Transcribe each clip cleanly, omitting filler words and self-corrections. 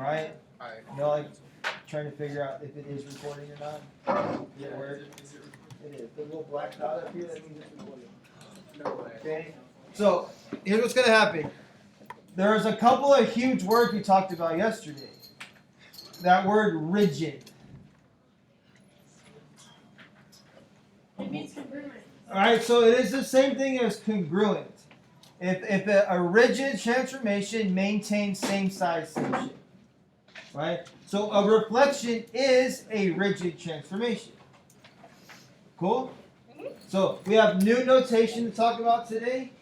right? You know, like trying to figure out if it is recording or not. Does it work? It is. The little black dot up here, that means it's recording. Okay? So, here's what's going to happen. There's a couple of huge words we talked about yesterday. That word rigid. It means congruent. Alright, so it is the same thing as congruent. If a rigid transformation maintains same size, same shape. Right? So a reflection is a rigid transformation. Cool? So we have new notation to talk about today.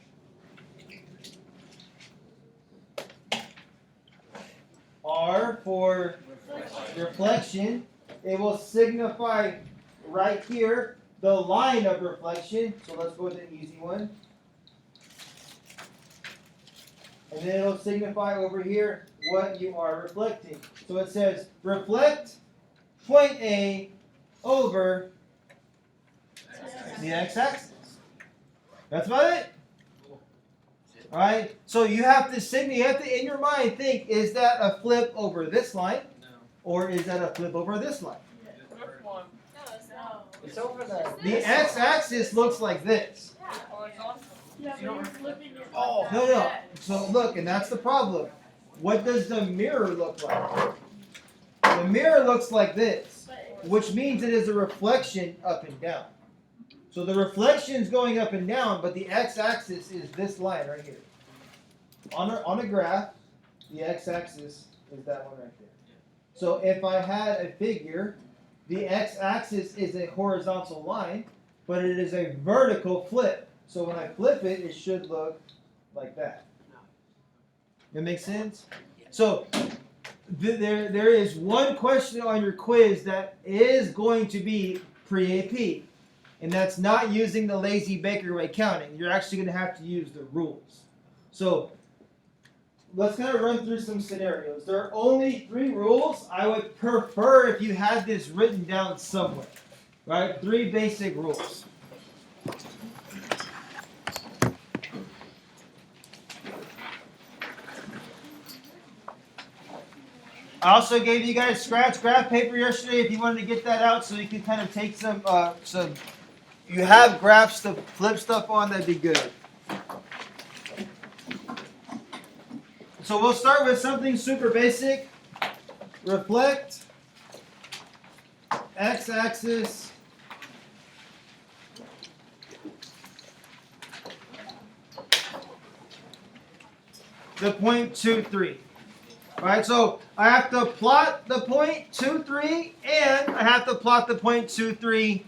R for reflection. It will signify right here the line of reflection. So let's go with an easy one. And then it'll signify over here what you are reflecting. So it says reflect point A over the x-axis. That's about it. Alright? So you have to in your mind think, is that a flip over this line? No. Or is that a flip over this line? No, it's not. It's over The x-axis looks like this. Yeah, but you're flipping it. Oh, like No. that. So look, and that's the problem. What does the mirror look like? The mirror looks like this, which means it is a reflection up and down. So the reflection is going up and down, but the x-axis is this line right here. On a graph, the x-axis is that one right there. So if I had a figure, the x-axis is a horizontal line, but it is a vertical flip. So when I flip it, it should look like that. That makes sense? So there is one question on your quiz that is going to be pre-AP. And that's not using the lazy baker way counting. You're actually going to have to use the rules. So let's kind of run through some scenarios. There are only 3 rules. I would prefer if you had this written down somewhere. Right? 3 basic rules. I also gave you guys scratch graph paper yesterday if you wanted to get that out so you can kind of take some you have graphs to flip stuff on, that'd be good. So we'll start with something super basic. Reflect x-axis the point 2, 3. Alright, so I have to plot the point 2, 3 and I have to plot the point 2, 3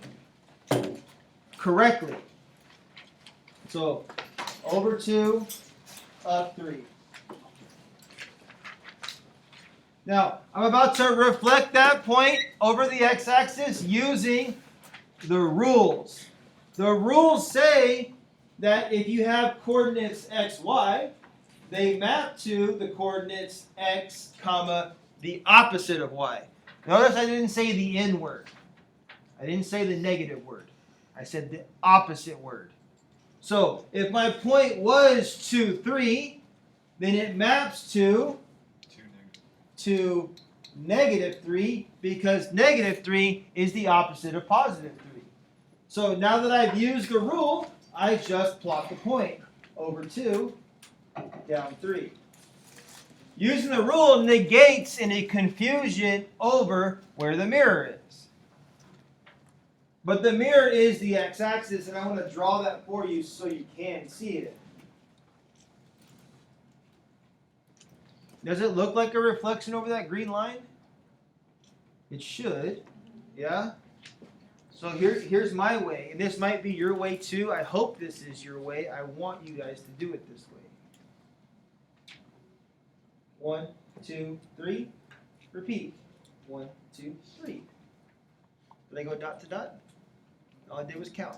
correctly. So over 2, up 3. Now, I'm about to reflect that point over the x-axis using the rules. The rules say that if you have coordinates x, y, they map to the coordinates x, comma, the opposite of y. Notice I didn't say the n word. I didn't say the negative word. I said the opposite word. So if my point was 2, 3, then it maps to negative 3 because negative 3 is the opposite of positive 3. So now that I've used the rule, I just plot the point over 2, down 3. Using the rule negates any confusion over where the mirror is. But the mirror is the x-axis, and I want to draw that for you so you can see it. Does it look like a reflection over that green line? It should. Yeah? So here's my way, and this might be your way too. I hope this is your way. I want you guys to do it this way. 1, 2, 3. Repeat. 1, 2, 3. Did I go dot to dot? All I did was count.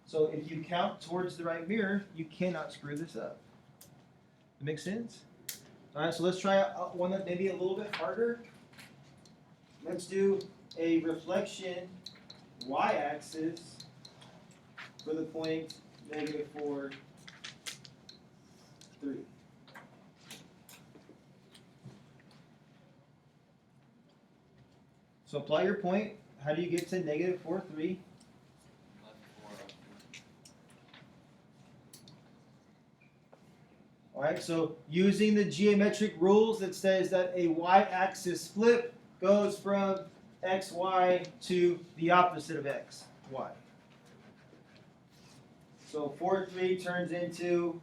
So if you count towards the right mirror, you cannot screw this up. That makes sense? All right, so let's try one that may be a little bit harder. Let's do a reflection y-axis for the point -4, 3. So apply your point. How do you get to negative 4, 3? Alright, so using the geometric rules that says that a y-axis flip goes from xy to the opposite of x, y. So 4, 3 turns into,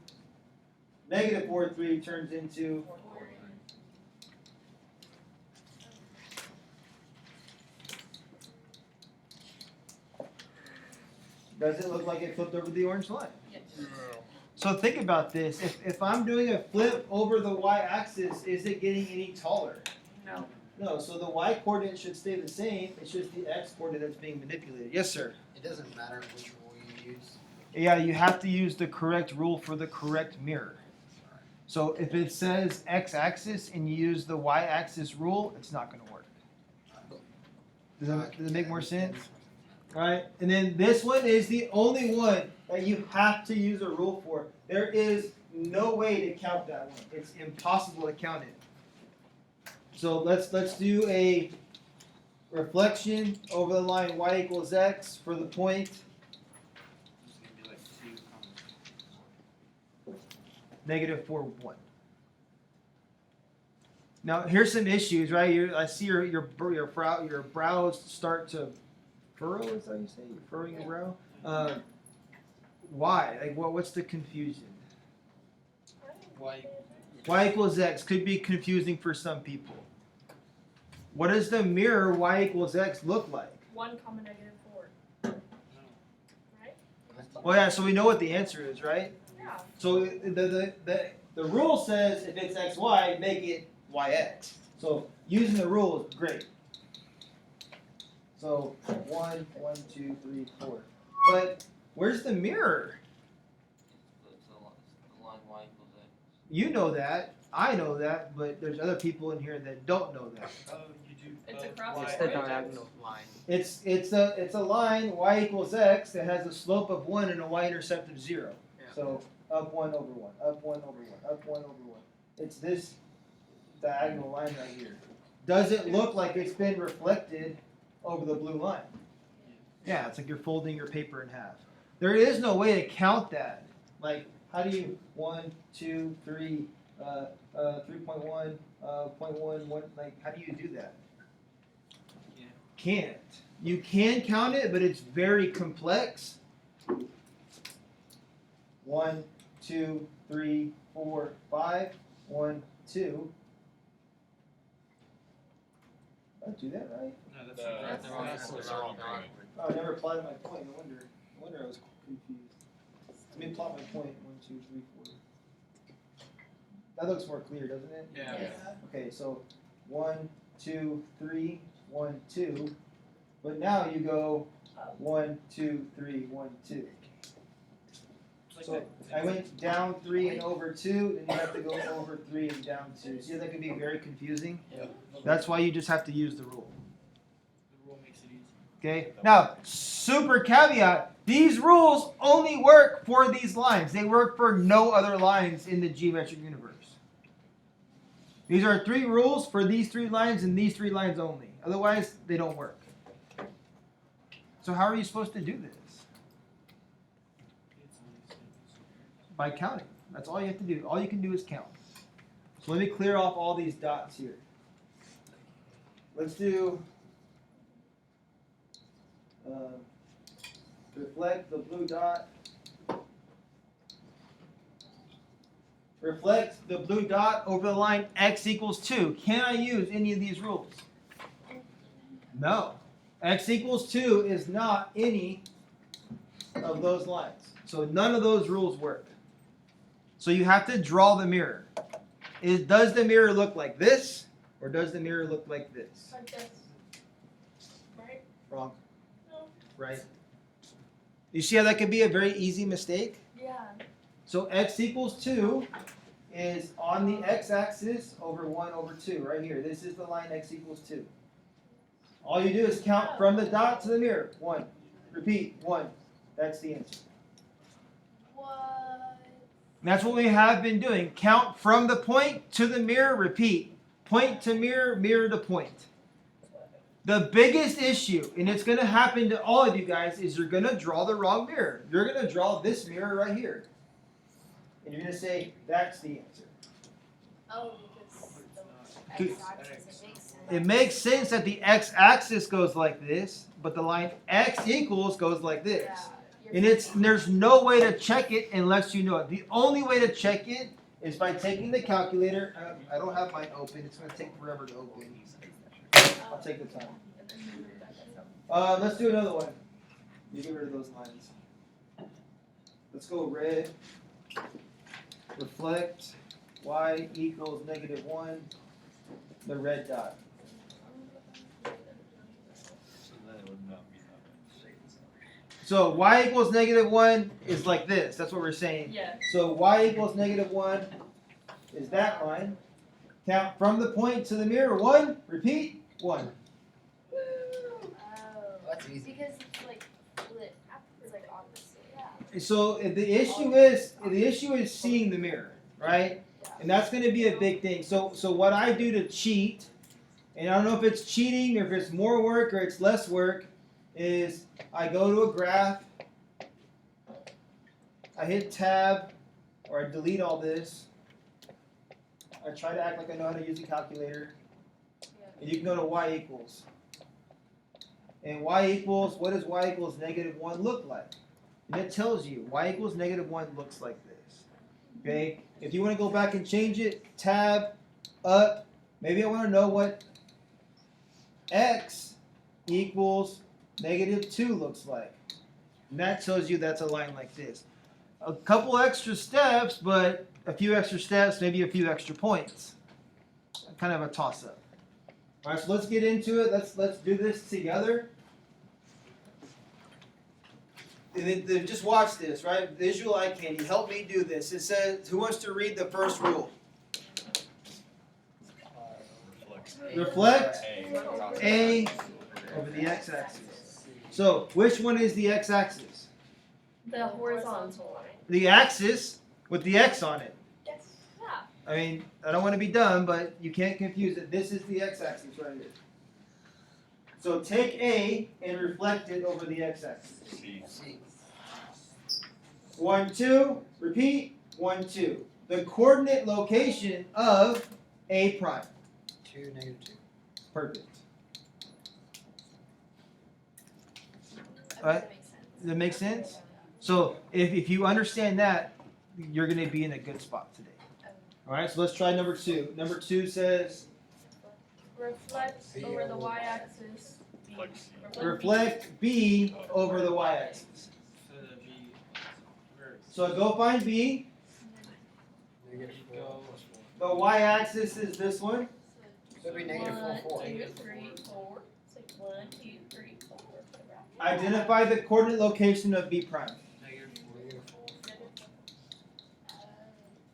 negative 4, 3 turns into, does it look like it flipped over the orange line? Yes. So think about this. If I'm doing a flip over the y-axis, is it getting any taller? No. No, so the y-coordinate should stay the same. It's just the x-coordinate that's being manipulated. Yes, sir? It doesn't matter which rule you use. Yeah, you have to use the correct rule for the correct mirror. So if it says x-axis and you use the y-axis rule, it's not going to work. Does it make more sense? Right? And then this one is the only one that you have to use a rule for. There is no way to count that one. It's impossible to count it. So let's do a reflection over the line y equals x for the point negative 4, 1. Now here's some issues, right? I see your brows start to furrow. Is that how you say? You're furrowing your brow. Why? Like, what's the confusion? Y equals x could be confusing for some people. What does the mirror y equals x look like? 1, negative 4. Right? Well, yeah. So we know what the answer is, right? Yeah. So the rule says if it's xy, make it yx. So using the rule is great. So 1, 2, 3, 4. But where's the mirror? You know that. I know that. But there's other people in here that don't know that. Oh, you do. It's across It's the the right diagonal line. It's a line y equals x that has a slope of 1 and a y-intercept of 0. Yeah. So up 1 over 1, up 1 over 1, up 1 over 1. It's this diagonal line right here. Does it look like it's been reflected over the blue line? Yeah, it's like you're folding your paper in half. There is no way to count that. Like, how do you 1, 2, 3, 3.1, 0.1, 1? Like, how do you do that? Can't. You can count it, but it's very complex. 1, 2, 3, 4, 5. 1, 2. Did I do that right? No, That's the the wrong wrong point. Oh, I never applied my point. No wonder I was confused. Let me plot my point. 1, 2, 3, 4. That looks more clear, doesn't it? Yeah. Yes. Okay, so 1, 2, 3, 1, 2. But now you go 1, 2, 3, 1, 2. So I went down 3 and over 2, then you have to go over 3 and down 2. See, that can be very confusing. Yeah. That's why you just have to use the rule. The rule makes it easy. Okay. Now, super caveat: these rules only work for these lines. They work for no other lines in the geometric universe. These are 3 rules for these 3 lines and these 3 lines only. Otherwise, they don't work. So how are you supposed to do this? By counting. That's all you have to do. All you can do is count. So let me clear off all these dots here. Let's do reflect the blue dot. Reflect the blue dot over the line x equals 2. Can I use any of these rules? No. X equals 2 is not any of those lines. So none of those rules work. So you have to draw the mirror. Does the mirror look like this, or does the mirror look like this? Like this. Right? Wrong. No. Right. You see how that could be a very easy mistake? Yeah. So x equals 2 is on the x-axis over 1 over 2, right here. This is the line x equals 2. All you do is count from the dot to the mirror. 1. Repeat. 1. That's the answer. What? And that's what we have been doing. Count from the point to the mirror. Repeat. Point to mirror, mirror to point. The biggest issue, and it's going to happen to all of you guys, is you're going to draw the wrong mirror. You're going to draw this mirror right here. And you're going to say, that's the answer. Oh, because the x-axis, It makes sense that the x-axis goes like this, but the line x equals goes like this. Yeah, And there's no way to check it unless you know it. The only way to check it is by taking the calculator. I don't have mine open. It's going to take forever to open. I'll take the time. Let's do another one. You get rid of those lines. Let's go red. Reflect. Y equals -1. The red dot. So y equals -1 is like this. That's what we're saying. Yeah. So y equals -1 is that line. Count from the point to the mirror. 1. Repeat. 1. Oh, That's easy. because it's like flip. It's like opposite. Yeah. So the issue is seeing the mirror, right? And that's going to be a big thing. So what I do to cheat, and I don't know if it's cheating or if it's more work or it's less work, is I go to a graph, I hit tab, or I delete all this. I try to act like I know how to use a calculator. And you can go to y equals. And y equals, what does y equals -1 look like? And it tells you y equals -1 looks like this. Okay? If you want to go back and change it, tab, up. Maybe I want to know what x equals -2 looks like. And that tells you that's a line like this. A couple extra steps, but a few extra steps, maybe a few extra points. Kind of a toss-up. All right, so let's get into it. Let's do this together. And then just watch this, right? Visual eye candy. Help me do this. It says, who wants to read the first rule? Reflect A over the x-axis. So, which one is the x-axis? The horizontal line. The axis with the x on it. Yes. Yeah. I mean, I don't want to be dumb, but you can't confuse it. This is the x-axis right here. So take A and reflect it over the x-axis. C. 1, 2. Repeat. 1, 2. The coordinate location of A prime. 2, -2. Perfect. I Right. think that makes sense. Does that make sense? So if you understand that, you're going to be in a good spot today. All right, so let's try number 2. Number 2 says, Reflect over the y-axis. reflect B over the y-axis. So that'd be where So go find B. -4 go. The y-axis is this one. So it'd be -4, 4. 1, 2, 3, 4. It's like 1, 2, 3, 4. Identify the coordinate location of B prime. -4.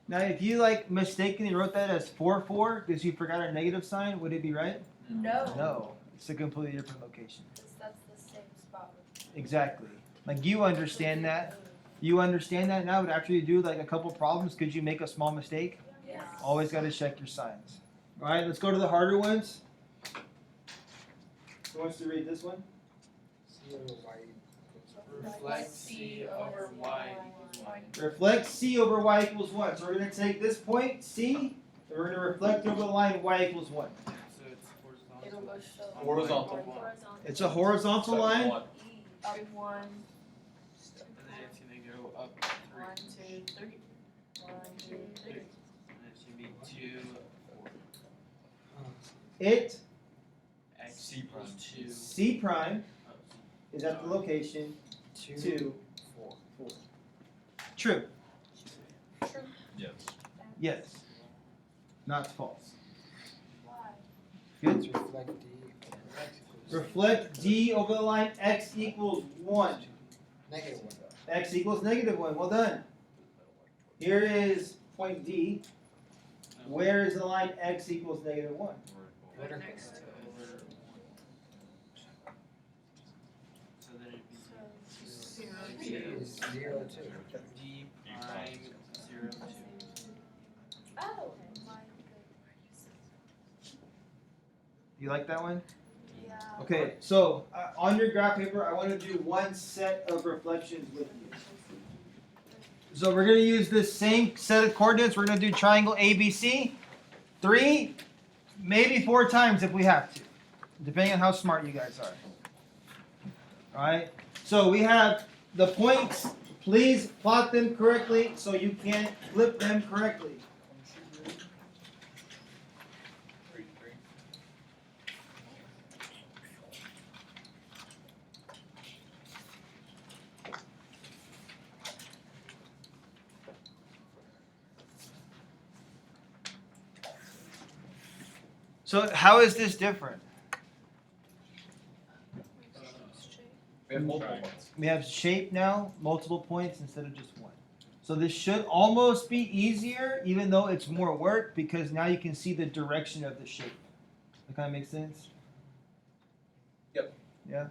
Now, if you mistakenly wrote that as 4, 4 because you forgot a negative sign, would it be right? No. No, it's a completely different location. That's the same spot. Exactly. Like you understand that. You understand that now, but after you do a couple problems, could you make a small mistake? Yeah. Always got to check your signs. All right, let's go to the harder ones. Who wants to read this one? Reflect C over Y equals 1. Reflect C over Y equals 1. So we're going to take this point, C, and we're going to reflect over the line Y equals 1. So it's horizontal. It'll go so Horizontal. It's a horizontal line. Up 1, And then it's gonna go up 3. 1, 2, 3. 1, 2, 3. And it should be 2, 4. It, X C prime. equals 2. C prime, Oh, is at the location 2, 2, 4. 4. True. Yes. Yes. Not false. Why? Let's Good. reflect D. Reflect D over the line X equals 1. -1. X equals -1. Well done. Here is point D. Where is the line X equals -1? Vertical. Next to it. over 1. So then it'd be 0, 2. Is 0, 2. D prime 0, 2. Oh. You like that one? Yeah. Okay, so on your graph paper, I want to do one set of reflections with you. So we're going to use this same set of coordinates. We're going to do triangle ABC 3, maybe 4 times if we have to, depending on how smart you guys are. All right, so we have the points. Please plot them correctly so you can flip them correctly. So how is this different? We have multiple ones. We have shape now, multiple points instead of just one. So this should almost be easier, even though it's more work, because now you can see the direction of the shape. That kind of makes sense? Yep. Yeah?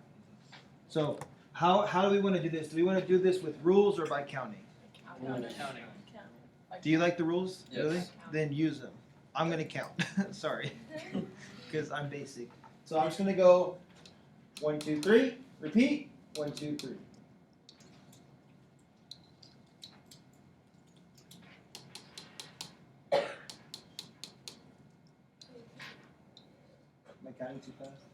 So how do we want to do this? Do we want to do this with rules or by counting? Counting. Do you like the rules? Yes. Really? Then use them. I'm going to count. Sorry. Because I'm basic. So I'm just going to go 1, 2, 3. Repeat. 1, 2, 3. Am I counting too fast?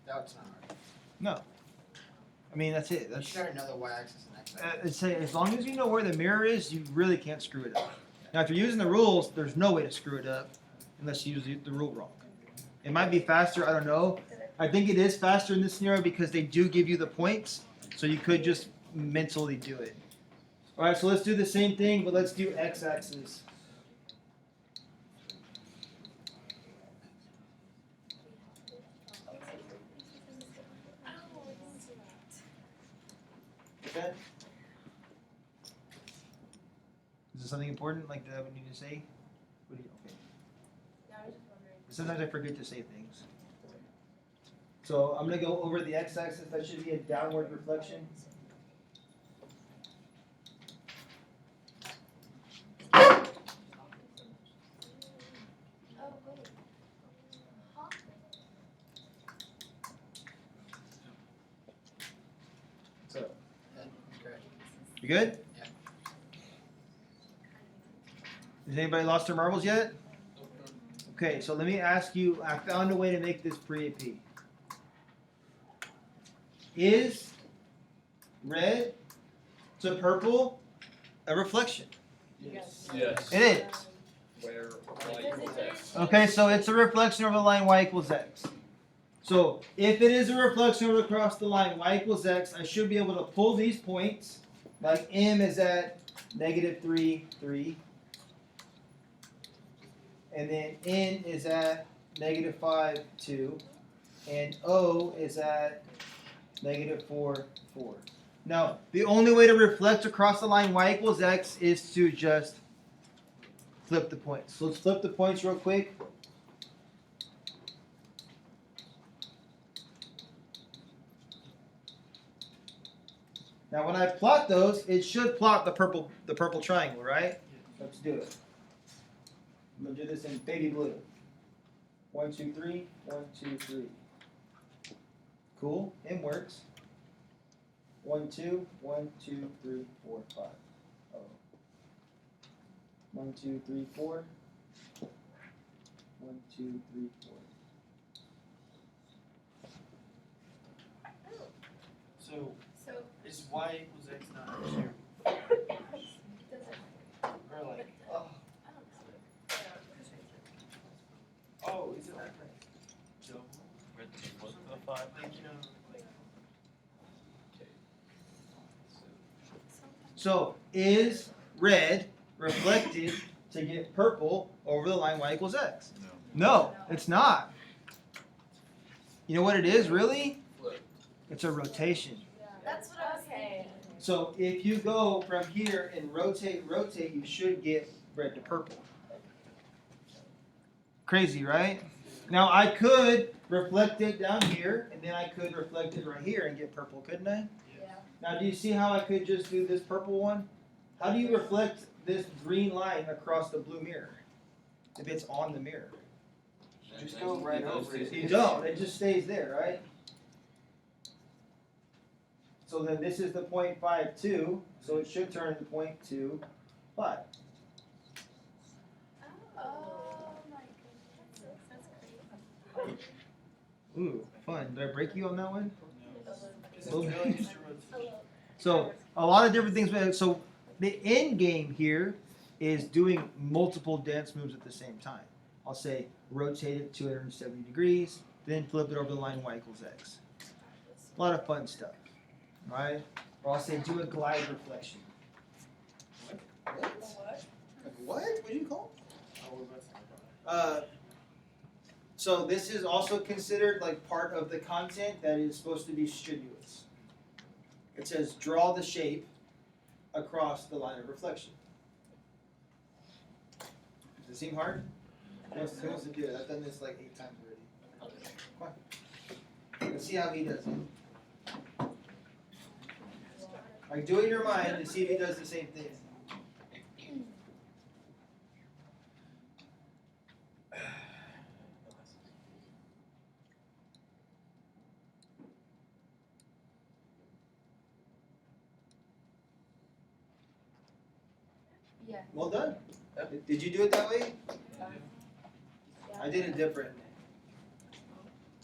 That's not hard. No. I mean, that's it. You That's should gotta know the y-axis and x-axis. as long as you know where the mirror is, you really can't screw it up. Now, if you're using the rules, there's no way to screw it up unless you use the rule wrong. It might be faster. I don't know. I think it is faster in this scenario because they do give you the points, so you could just mentally do it. All right, so let's do the same thing, but let's do x-axis. Okay. Is there something important like that we need to say? What do you, okay. Sometimes I forget to say things. So I'm going to go over the x-axis. That should be a downward reflection. So, Correct. you good? Yeah. Has anybody lost their marbles yet? Okay, so let me ask you, I found a way to make this pre-AP. Is red to purple a reflection? Yes. It is. Where y equals x. Okay, so it's a reflection over the line y equals x. So if it is a reflection over across the line y equals x, I should be able to pull these points, like m is at -3, 3. And then n is at -5, 2. And o is at -4, 4. Now, the only way to reflect across the line y equals x is to just flip the points. So let's flip the points real quick. Now when I plot those, it should plot the purple triangle, right? Let's do it. I'm gonna do this in baby blue. 1, 2, 3, 1, 2, 3. Cool, it works. 1, 2, 1, 2, 3, 4, 5. Oh. 1, 2, 3, 4. 1, 2, 3, 4. So So is y equals x not here? it doesn't. Or like, Oh, oh, is it like Joe? Like, you know, like. Okay. So is red reflected to get purple over the line y equals x? No, it's not. You know what it is, really? It's a rotation. that's what I was saying. So if you go from here and rotate, you should get red to purple. Crazy, right? Now I could reflect it down here, and then I could reflect it right here and get purple, couldn't I? Yeah. Now do you see how I could just do this purple one? How do you reflect this green line across the blue mirror if it's on the mirror? Just go right over it. You don't, it just stays there, right? So then this is the 0.52, so it should turn into 0.25. Oh my goodness. That's crazy. Ooh, fun. Did I break you on that one? Hello. So a lot of different things. So the end game here is doing multiple dance moves at the same time. I'll say rotate it 270 degrees, then flip it over the line y equals x. A lot of fun stuff, right? Or I'll say do a glide reflection. What? What? What do you call it? So this is also considered like part of the content that is supposed to be strenuous. It says draw the shape across the line of reflection. Does it seem hard? Who wants to do it? I've done this like 8 times already. Come on. Let's see how he does it. Like do it in your mind and see if he does the same thing. Yeah. Well done. Did you do it that way? I did it different.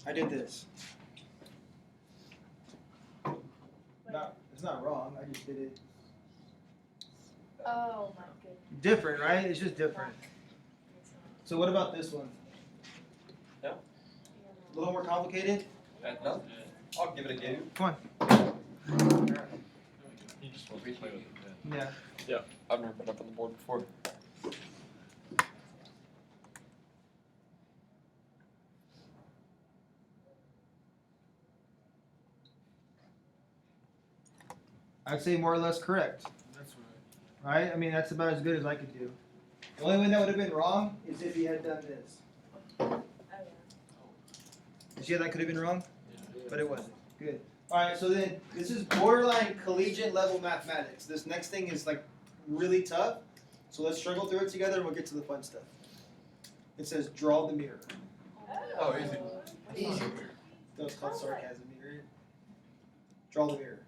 I did this. No, it's not wrong. I just did it Oh my goodness. different, right? It's just different. So what about this one? Yeah. A little more complicated? No, I'll give it a go. Come You just want to play with it. on. Yeah. I've never been up on the board before. I'd say more or less correct. That's right. Right? I mean, that's about as good as I could do. The only one that would have been wrong is if he had done this. Oh yeah. You see how that could have been wrong? But it wasn't. Good. Alright, so then this is borderline collegiate level mathematics. This next thing is like really tough. So let's struggle through it together and we'll get to the fun stuff. It says draw the mirror. Oh, easy. Easy. That was called sarcasm mirror. Draw the mirror.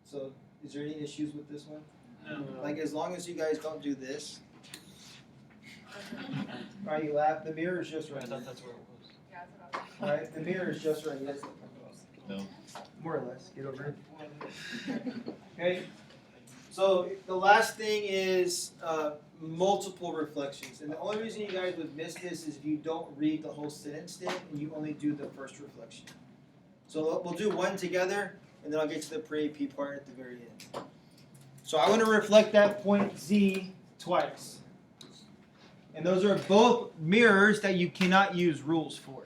So is there any issues with this one? No. Like as long as you guys don't do this. Alright, you laugh. The mirror is just I right. thought that's where it was. Yeah, that's what I was Alright, the mirror is just right. Yes. No. More or less. Get over it. Okay. So the last thing is multiple reflections. And the only reason you guys would miss this is if you don't read the whole sentence stem and you only do the first reflection. So we'll do one together and then I'll get to the pre-AP part at the very end. So I want to reflect that point Z twice. And those are both mirrors that you cannot use rules for.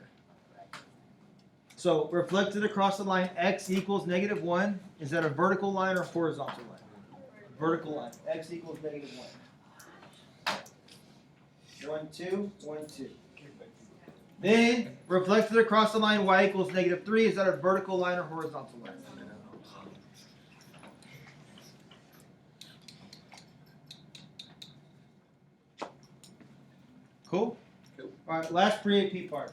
So reflected across the line x equals -1. Is that a vertical line or horizontal line? Vertical line. X equals -1. 1, 2, 1, 2. Then reflected across the line y equals -3. Is that a vertical line or horizontal line? Cool? Cool. Alright, last pre-AP part.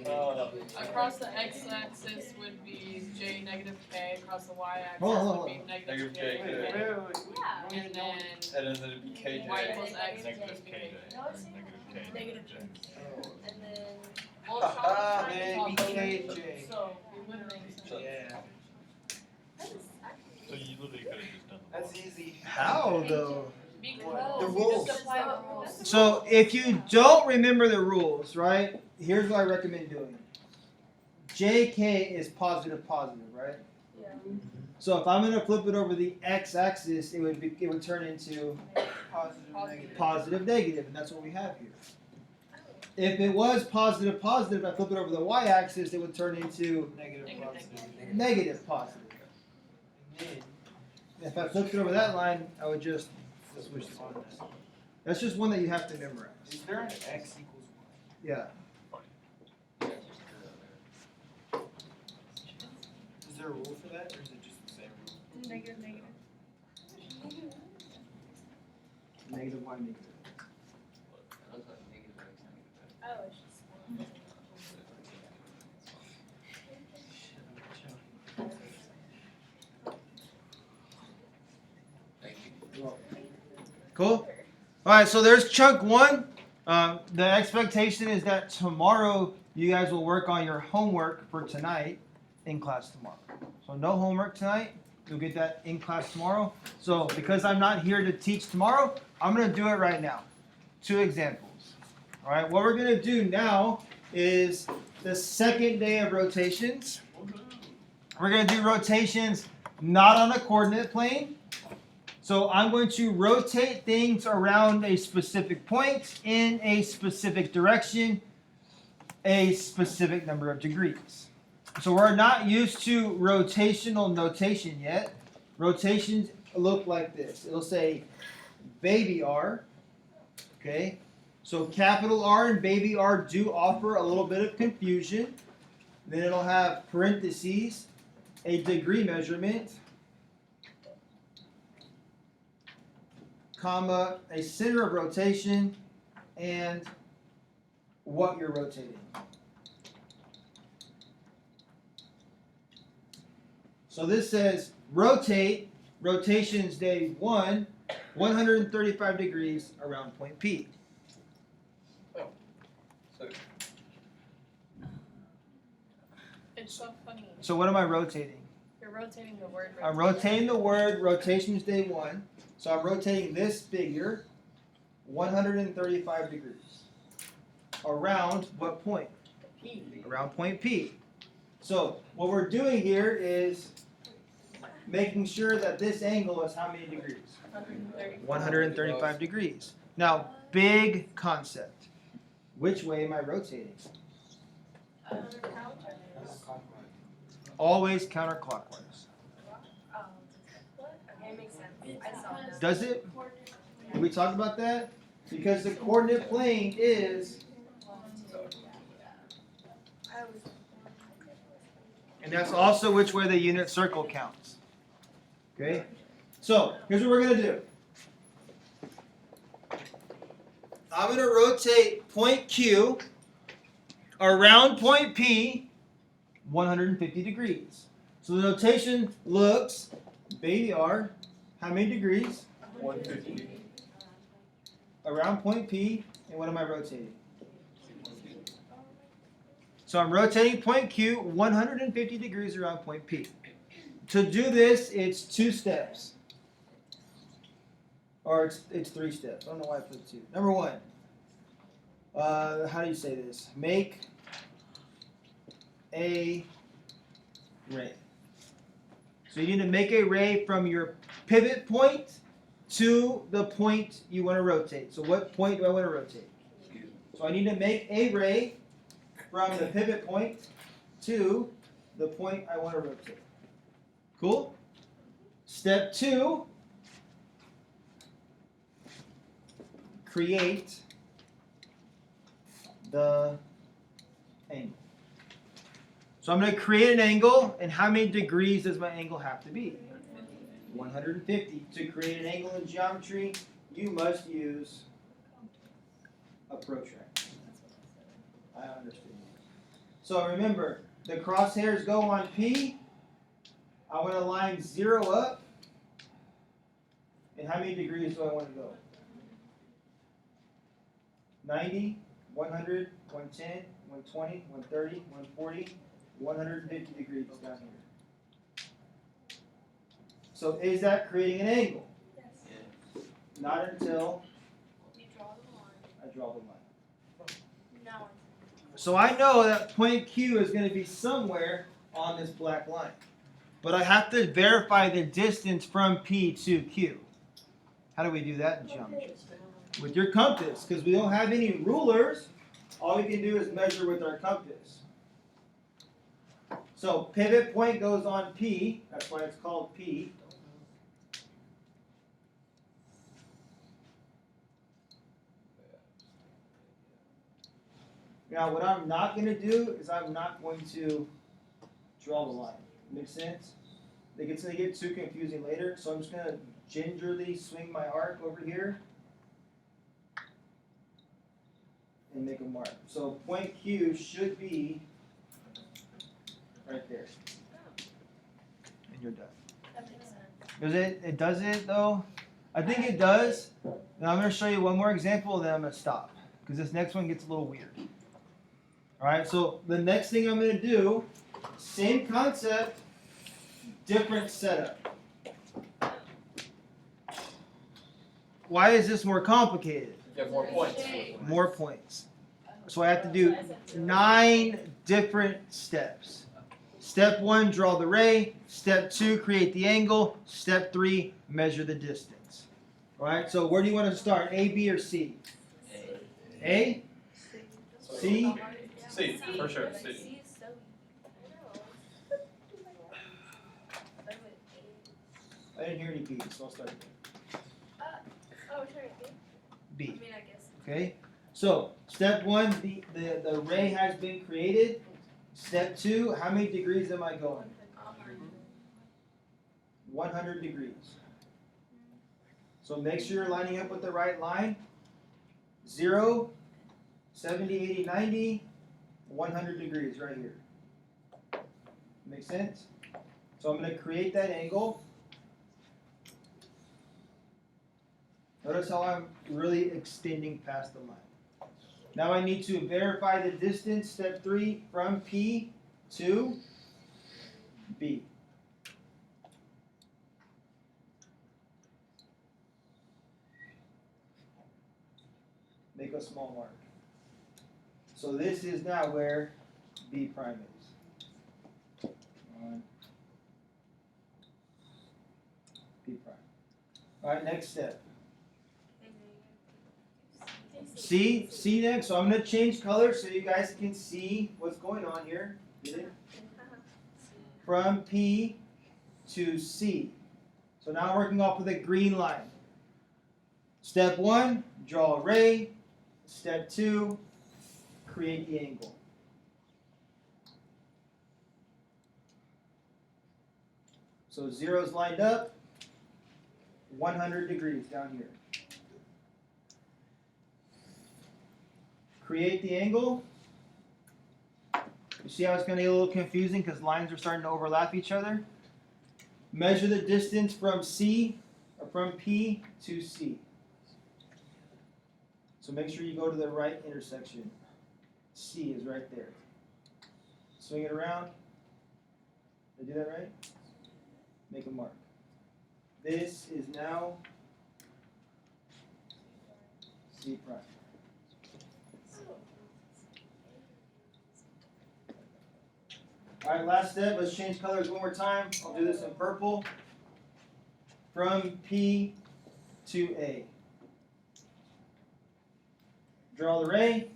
Oh, it'll be across the x-axis would be j negative k. Across the y-axis would be negative j. Yeah. And then And then it'd be KJ. y equals x Negative would be KJ. k. No, it's Negative K. Negative J. And then Well, it's not Man, trying to BKJ. so it would make sense. Yeah. So you literally could have just done the That's easy. How though? Because The you rules. just apply the rules. So if you don't remember the rules, right? Here's what I recommend doing. JK is positive, right? yeah. So if I'm going to flip it over the x-axis, it would turn into Positive, negative. positive, negative, and that's what we have here. if it was positive, positive, I flip it over the y-axis, it would turn into Negative, positive. negative positive. And then, If I flipped it over that line, I would just switch the on signs. That's just one that you have to memorize. is there an x equals Yeah. Is there a rule for that, or is it just the same rule? Negative. Negative y, negative. Oh, it's just. Cool? Alright, so there's chunk 1. The expectation is that tomorrow you guys will work on your homework for tonight in class tomorrow. So no homework tonight. You'll get that in class tomorrow. So because I'm not here to teach tomorrow, I'm going to do it right now. 2 examples. Alright, what we're going to do now is the second day of rotations. We're going to do rotations not on a coordinate plane. So I'm going to rotate things around a specific point in a specific direction, a specific number of degrees. So we're not used to rotational notation yet. Rotations look like this. It'll say baby R, okay? So capital R and baby R do offer a little bit of confusion. Then it'll have parentheses, a degree measurement, comma, a center of rotation, and what you're rotating. So this says rotate, rotations day 1, 135 degrees around point P. So, It's so funny. So what am I rotating? You're rotating the word. I'm rotating the word rotations day 1. So I'm rotating this figure 135 degrees. Around what point? P. Around point P. So what we're doing here is making sure that this angle is how many degrees? 135 degrees. Now, big concept. Which way am I rotating? Always counterclockwise. Okay, makes sense. I saw this. Does it? Did we talk about that? Because the coordinate plane is, and that's also which way the unit circle counts. Okay? So, here's what we're going to do. I'm going to rotate point Q around point P 150 degrees. So the notation looks, baby R, how many degrees? 150. Around point P, and what am I rotating? So I'm rotating point Q 150 degrees around point P. To do this, it's 2 steps. Or it's 3 steps. I don't know why I put 2. Number 1. How do you say this? Make a ray. So you need to make a ray from your pivot point to the point you want to rotate. So what point do I want to rotate? So I need to make a ray from the pivot point to the point I want to rotate. Cool? Step 2, create the angle. So I'm going to create an angle, and how many degrees does my angle have to be? 150. To create an angle in geometry, you must use a protractor. I understand. So remember, the crosshairs go on P. I want to line 0 up. And how many degrees do I want to go? 90, 100, 110, 120, 130, 140, 150 degrees down here. So is that creating an angle? Yes. Not until You draw the line. I draw the line. No. So I know that point Q is going to be somewhere on this black line. But I have to verify the distance from P to Q. How do we do that in geometry? With your compass, because we don't have any rulers. all we can do is measure with our compass. So pivot point goes on P, that's why it's called P. Now what I'm not going to do is I'm not going to draw the line. Make sense? It's going to get too confusing later, so I'm just going to gingerly swing my arc over here and make a mark. So point Q should be right there. And you're done. That makes sense. Does it does it though? I think it does. Now I'm going to show you one more example, then I'm going to stop because this next one gets a little weird. All right, so the next thing I'm going to do, same concept, different setup. Why is this more complicated? You have more points. More points. So I have to do 9 different steps. Step 1, draw the ray. Step 2, create the angle. Step 3, measure the distance. All right, so where do you want to start, A, B, or C? A? C? C, for sure. C. C is so I didn't hear any B, so I'll start again. Oh, sorry. B. I mean, I guess. Okay, so step 1, the ray has been created. Step 2, how many degrees am I going? 100 degrees. So make sure you're lining up with the right line. 0, 70, 80, 90, 100 degrees right here. Make sense? So I'm going to create that angle. Notice how I'm really extending past the line. Now I need to verify the distance, step 3, from P to B. Make a small mark. So this is now where B prime is. B prime. Alright, next step. C next, so I'm going to change color so you guys can see what's going on here. Get it? From P to C. So now I'm working off of the green line. Step 1, draw a ray. Step 2, create the angle. So 0 is lined up, 100 degrees down here. Create the angle. You see how it's going to get a little confusing because lines are starting to overlap each other? Measure the distance from P to C. So make sure you go to the right intersection. C is right there. Swing it around. Did I do that right? Make a mark. This is now C prime. Alright, last step. Let's change colors one more time. I'll do this in purple. From P to A. Draw the ray.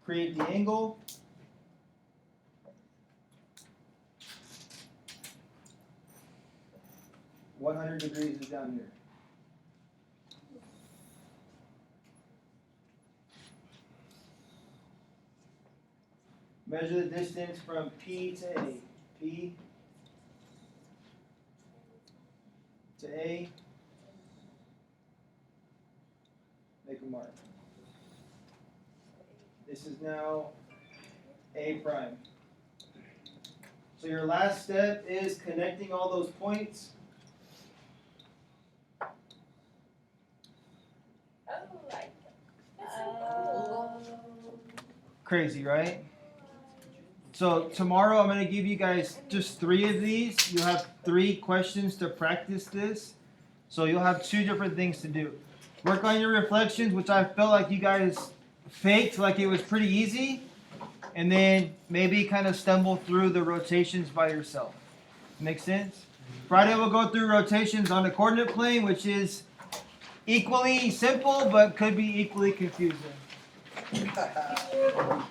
Create the angle. .100 degrees is down here. Measure the distance from P to A. P to A. Make a mark. This is now A prime. So your last step is connecting all those points. Crazy, right? So tomorrow I'm going to give you guys just 3 of these. You'll have 3 questions to practice this. So you'll have 2 different things to do. Work on your reflections, which I felt like you guys faked like it was pretty easy. And then maybe kind of stumble through the rotations by yourself. Make sense? Friday we'll go through rotations on the coordinate plane, which is equally simple but could be equally confusing.